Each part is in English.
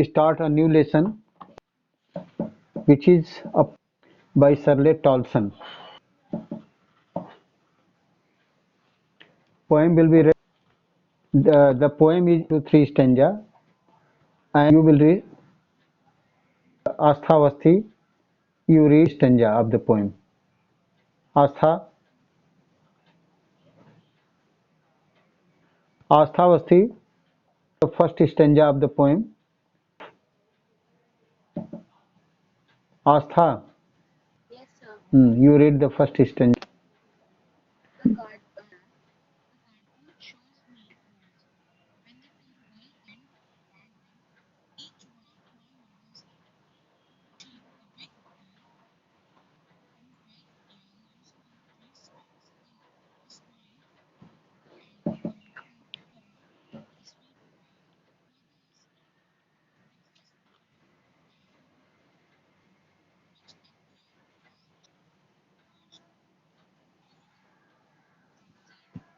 start a new lesson which is up by Charlotte Tolson. Poem will be read. The poem is to three stanza and you will read Asthavasti. You read stanza of the poem. Astha, Asthavasti, the first stanza of the poem. Astha, you read the first stanza.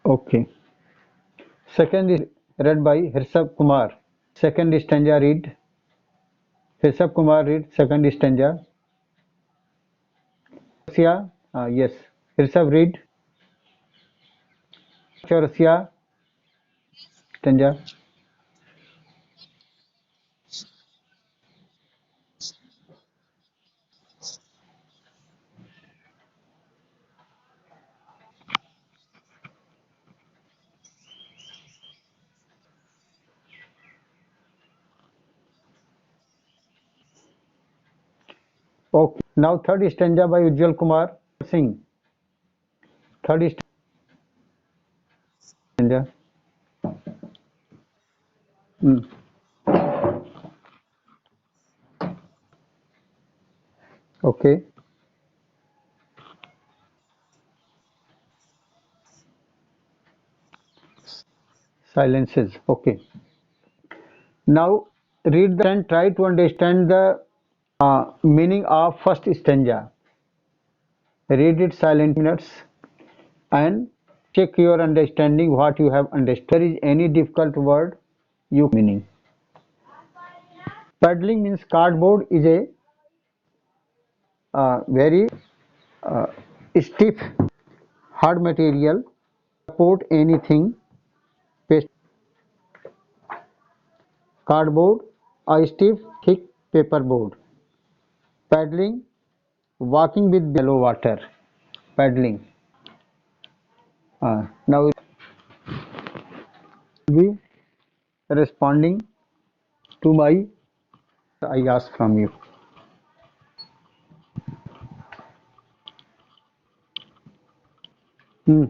Okay. Second is read by Hirsab Kumar. Second stanza read. Hirsab Kumar read second stanza. Yes. Hirsab read. Chaurasia stanza. Okay. Now third stanza by Ujjwal Kumar Singh. Third stanza. Hmm. Okay. Silences. Okay. Now read the and try to understand the meaning of first stanza. Read it silent minutes and check your understanding what you have understood. If there is any difficult word you meaning. Paddling means cardboard is a very uh, stiff hard material support anything. Paste cardboard a stiff thick paperboard. Paddling walking with below water. Paddling. Now we responding to my I ask from you. Hmm.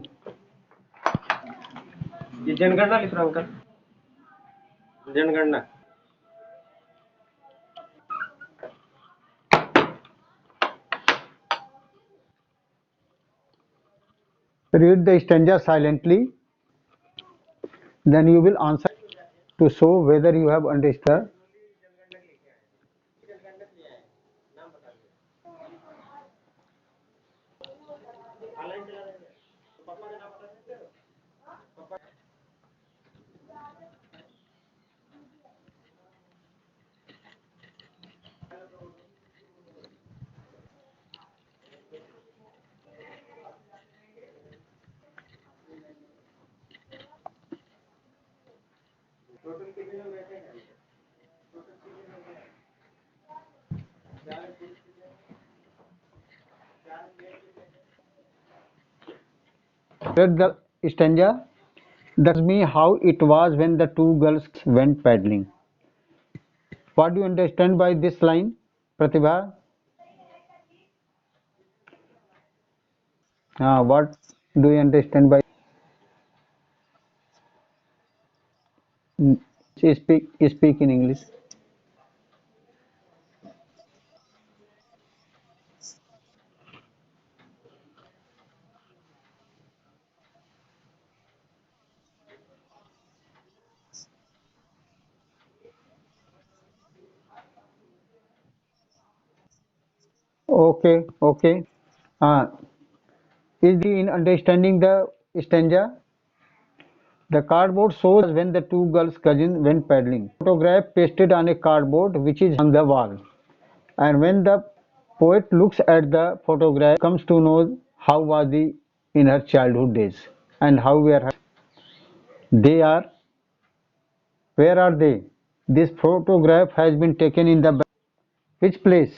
ये जनगणना लिख रहा हूँ uncle जनगणना Read the stanza silently, then you will answer to show whether you have understood. Read the stanza. That's me how it was when the two girls went paddling. What do you understand by this line, Pratibha? What do you understand by speak in English? Okay, okay. Uh, is the in understanding the stanza? The cardboard shows when the two girls' cousins went paddling. Photograph pasted on a cardboard which is on the wall. And when the poet looks at the photograph, comes to know how was he in her childhood days and how were her. They are, where are they? This photograph has been taken in the which place?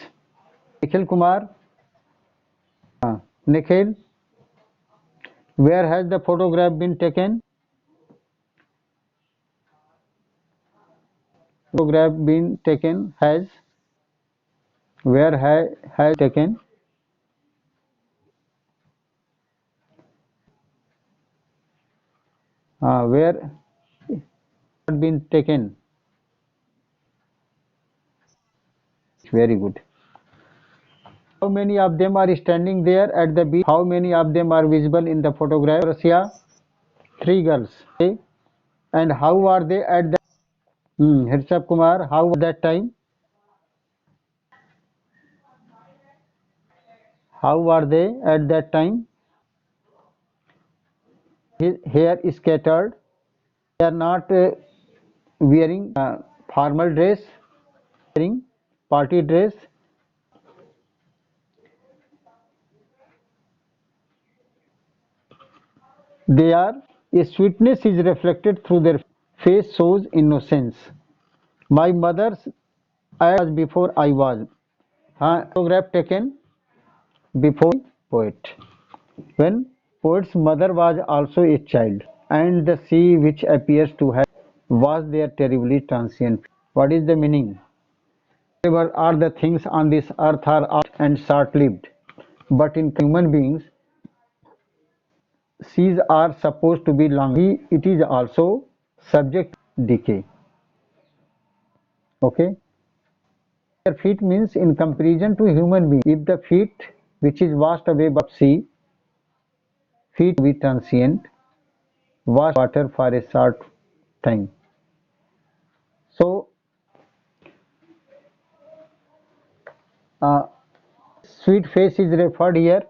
Nikhil Kumar? Nikhil, where has the photograph been taken? Photograph been taken has, where has taken, where had been taken. Very good. How many of them are standing there at the beach? How many of them are visible in the photograph? Russia, three girls. Okay. And how are they at the Hirsab Kumar, how was that time? How are they at that time? His hair is scattered. They are not wearing formal dress, wearing party dress. They are, a sweetness is reflected through their face shows innocence. My mother's I was before I was. Photograph taken before poet. When poet's mother was also a child, and the sea which appears to have was there terribly transient. What is the meaning? Whatever are the things on this earth are out and short-lived, but in human beings, seas are supposed to be long. It is also subject to decay. Okay. Their feet means in comparison to human beings. If the feet, which is washed away by sea, feet be transient, wash water for a short time. So, uh, sweet face is referred here.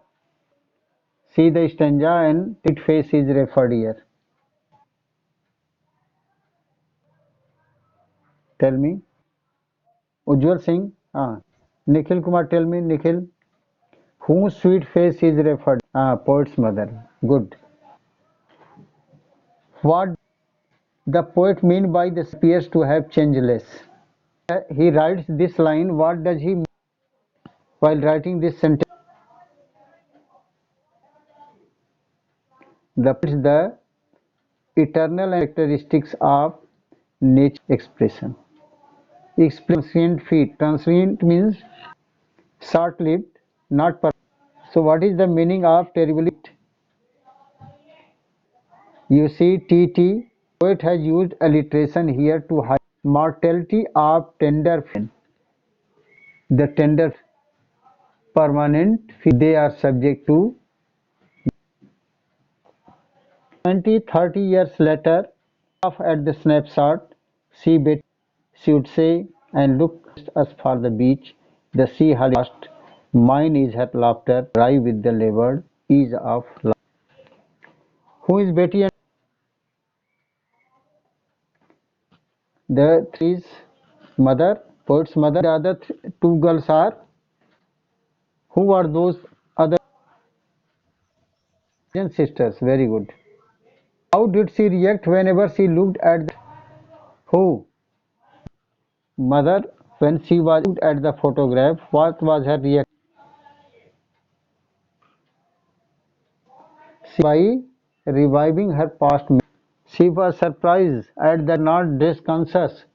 See the stanza and sweet face is referred here. Tell me. Ujjwal Singh. Nikhil Kumar, tell me, Nikhil. Whose sweet face is referred? Poet's mother. Good. What the poet mean by this appears to have changeless? He writes this line. What does he mean while writing this sentence? The eternal characteristics of nature expression. Transient feet. Transient means short-lived, not permanent. So what is the meaning of terribly? You see, TT, poet has used alliteration here to hide mortality of tender feet. The tender permanent feet, they are subject to 20, 30 years later, off at the snapshot, see bit, she would say, and look us for the beach. The sea has lost. Mine is her laughter, dry with the labored ease of life. Who is Betty and the three's mother, poet's mother? The other two girls are, who are those other sisters? Very good. How did she react whenever she looked at the, who? Mother, when she was looked at the photograph, what was her reaction? By reviving her past memories. She was surprised at the not dress conscious.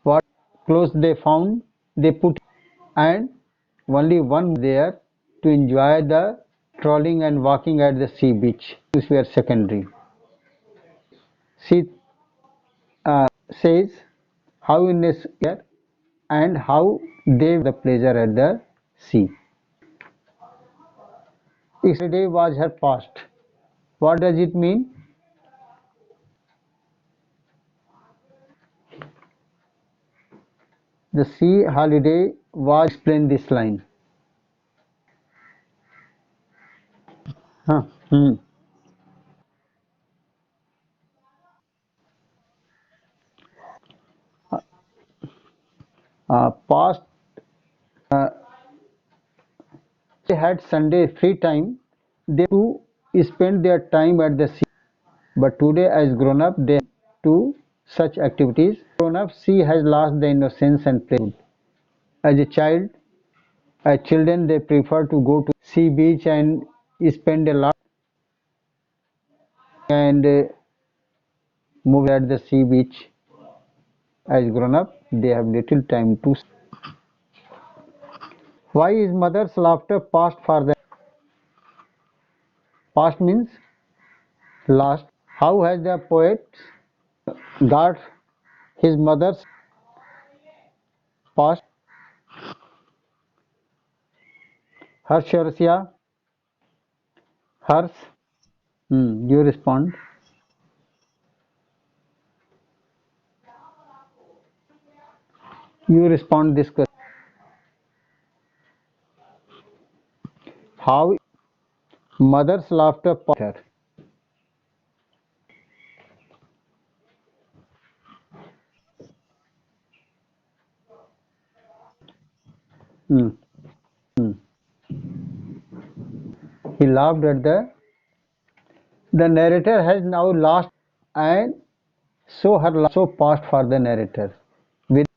What clothes they found, they put, and only one there to enjoy the strolling and walking at the sea beach. These were secondary. She says how in this year and how they the pleasure at the sea. Yesterday was her past. What does it mean? The sea holiday was explain this line. Huh. Hmm. Past, uh, they had Sunday free time. They too spend their time at the sea. But today, as grown up, they do such activities. Grown up, sea has lost the innocence and play. As a child, as children, they prefer to go to sea beach and spend a lot and move at the sea beach. As grown up, they have little time to. Why is mother's laughter past for them? Past means last. How has the poet got his mother's past? Harsharasya, hers. You respond. You respond this question. How mother's laughter past her? Hmm. Hmm. He laughed at the narrator has now lost and so her so passed for the narrator. With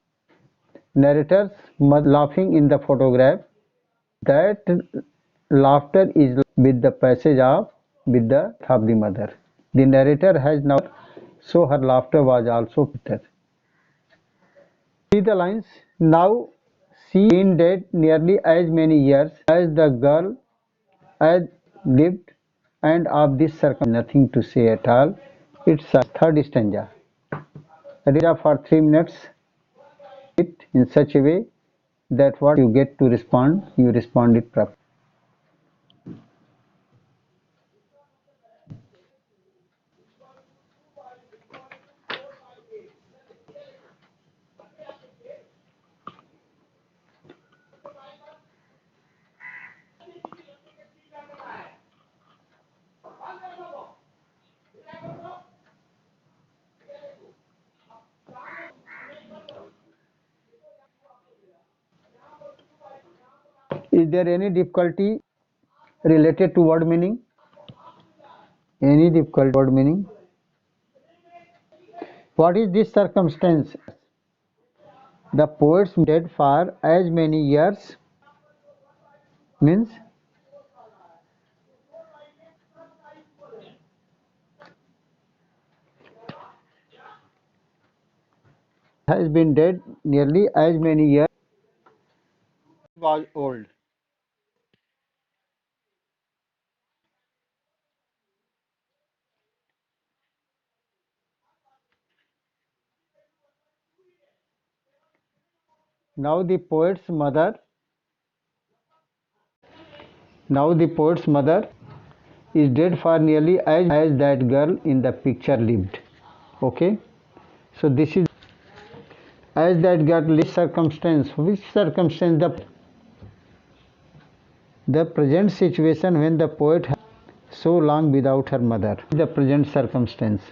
narrator's mother laughing in the photograph, that laughter is with the passage of the mother. The narrator has now so her laughter was also bitter. See the lines. Now she been dead nearly as many years as the girl had lived, and of this nothing to say at all. It's a third stanza. Read for 3 minutes. It in such a way that what you get to respond, you respond it properly. Is there any difficulty related to word meaning? Any difficult word meaning? What is this circumstance? The poets dead for as many years means has been dead nearly as many years was old. Now the poet's mother now the poet's mother is dead for nearly as that girl in the picture lived. Okay, so this is as that girl lived circumstance. Which circumstance? The present situation when the poet has so long without her mother. The present circumstance.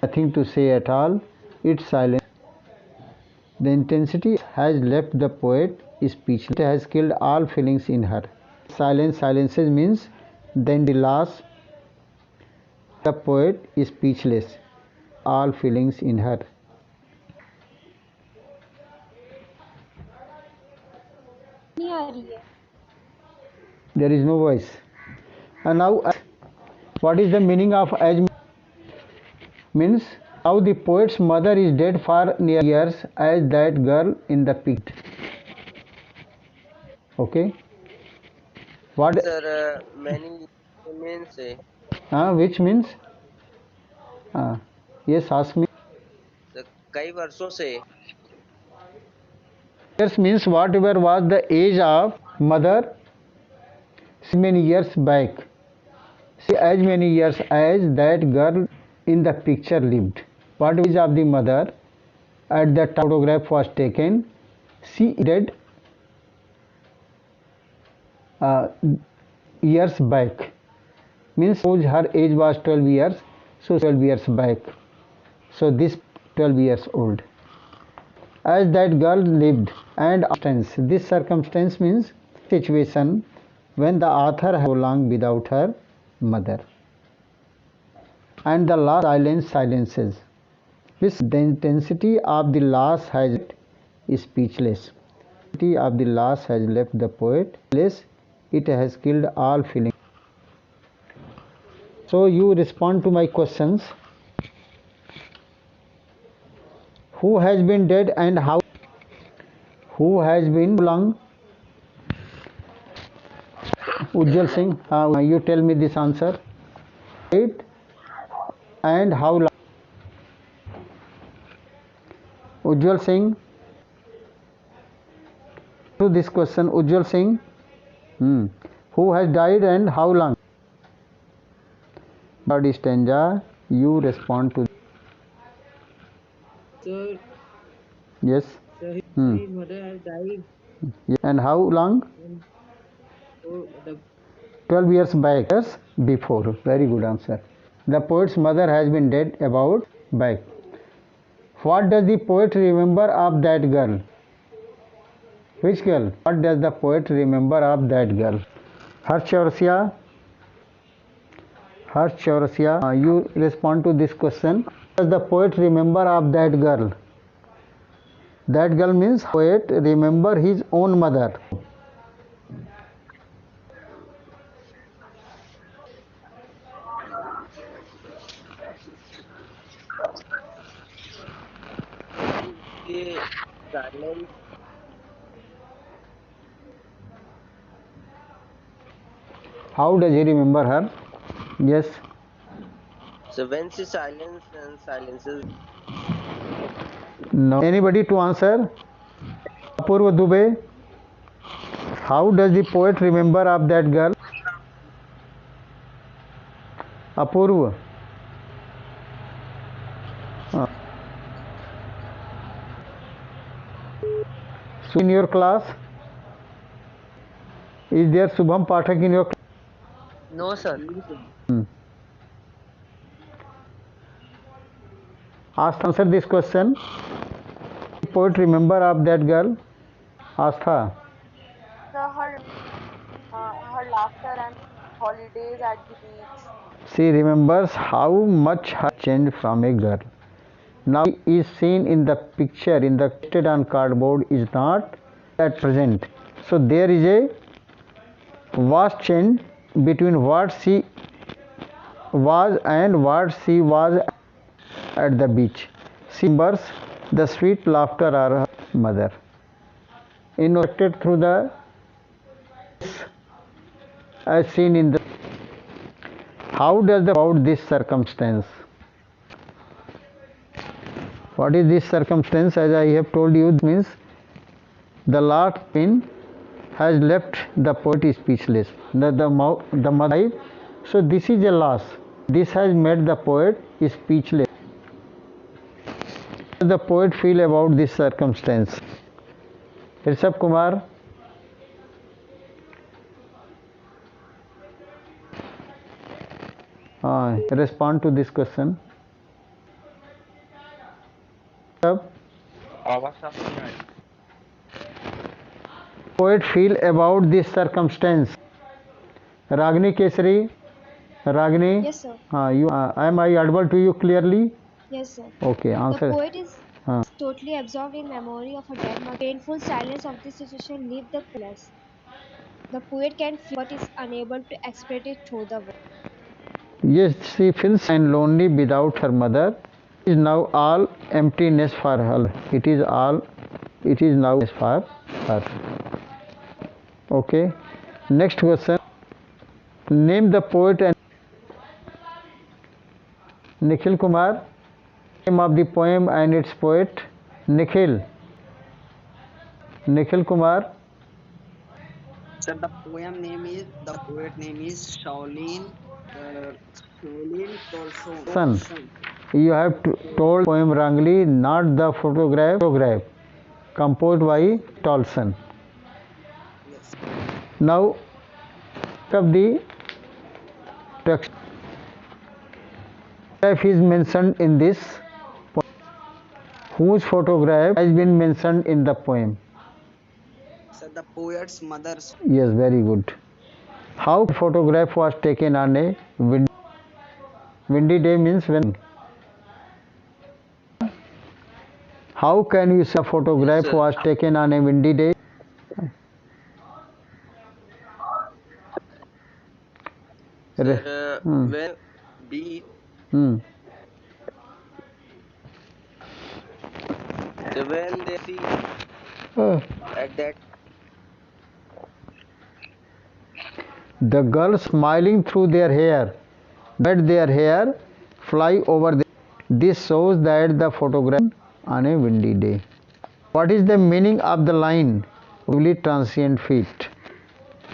Nothing to say at all. It's silence. The intensity has left the poet speechless. It has killed all feelings in her. Silence silences means then the last the poet is speechless. All feelings in her. नहीं आ रही है There is no voice. And now, what is the meaning of as means? Now the poet's mother is dead for near years as that girl in the picture. Okay. What? Sir, many means Which means? Yes, ask me. कई वर्षों से Years means whatever was the age of mother many years back. See, as many years as that girl in the picture lived. What age of the mother at the photograph was taken? She dead uh, years back. Means her age was 12 years, so 12 years back. So this 12 years old. as that girl lived, and tense. This circumstance means situation when the author has so long without her mother. And the last silence silences. This the intensity of the loss has is speechless. The intensity of the loss has left the poet speechless. It has killed all feeling. So you respond to my questions. Who has been dead and how? Who has been long? Ujjwal Singh, you tell me this answer. Right? And how long? Ujjwal Singh, to this question, Ujjwal Singh, who has died and how long? Third stanza, you respond to. Sir, Yes. sir, Hmm. his mother has died Yes. And how long? and so the 12 years back. Years before. Very good answer. The poet's mother has been dead about back. What does the poet remember of that girl? Which girl? What does the poet remember of that girl? Harsh Chaurasia, you respond to this question. What does the poet remember of that girl? That girl means poet remember his own mother. The silence. How does he remember her? Yes. So when she silence and silences, No. Anybody to answer? Apurva Dubey. How does the poet remember of that girl? Apurva. So in your class, is there Subham Pathak in your class? no, sir. Answer this question. Poet remember of that girl? Astha. Her laughter and holidays at the beach. She remembers how much her changed from a girl. Now she is seen in the picture in the pasted on cardboard is not at present. So there is a vast change between what she was and what she was at the beach. She remembers the sweet laughter of her mother. Innovated through the as seen in the. How does the about this circumstance? What is this circumstance? As I have told you, means the last pin has left the poet speechless. The mother. So this is a loss. This has made the poet speechless. How does the poet feel about this circumstance? Rishabh Kumar. Respond to this question. Poet feel about this circumstance. Ragini Kesari. Ragini. Yes, sir. Am I audible to you clearly? Yes, sir. Okay, answer. The poet is totally absorbed in memory of a dead mother. Painful silence of this situation leave the clueless. The poet can feel but is unable to express it through the words. Yes, she feels and lonely without her mother. It is now all emptiness for her. It is now for her. Okay. Next question. Name the poet and Nikhil Kumar. Name of the poem and its poet. Nikhil Kumar. sir, the poet name is Shaolin Son, Tolson. you have told poem wrongly, not the photograph composed by Tolson. Yes. Now, of the text is mentioned in this poem. Whose photograph has been mentioned in the poem? Sir, the poet's mother's. Yes, very good. How photograph was taken on a windy day means when? How can you say a Yes, photograph sir. was taken on a windy day? Sir, Hmm. when beat, Hmm. so when they see Uh, at that, the girl smiling through their hair, let their hair fly over the. This shows that the photograph on a windy day. What is the meaning of the line? Really transient feet.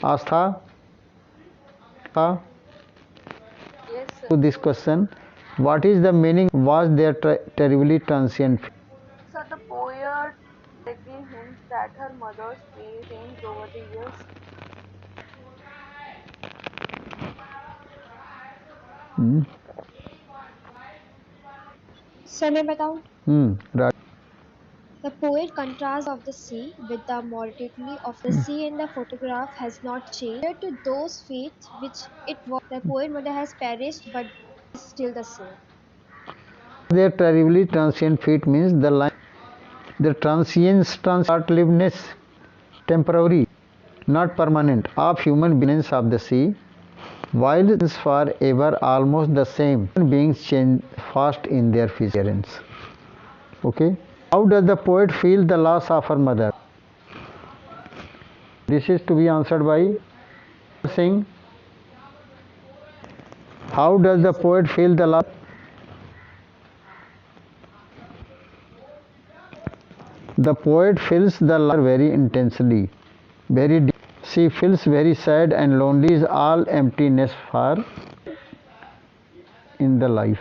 Astha, Yes, sir. to this question, what is the meaning? Was there terribly transient feet? So the poet directly hints that her mother's face changed over the years. Hmm. Sir मैं बताऊं? Right. The poet contrast of the sea with the mortality of the sea in the photograph has not changed. Compared to those feet which it was, the poet mother has perished but is still the same. Their terribly transient feet means the line, the transience, short-livedness, temporary, not permanent, of human beings of the sea, while it's forever almost the same. Human beings change fast in their appearance. Okay. How does the poet feel the loss of her mother? This is to be answered by saying, how does the poet feel the loss? The poet feels the loss very intensely, very deep. She feels very sad and lonely. Is all emptiness for in the life.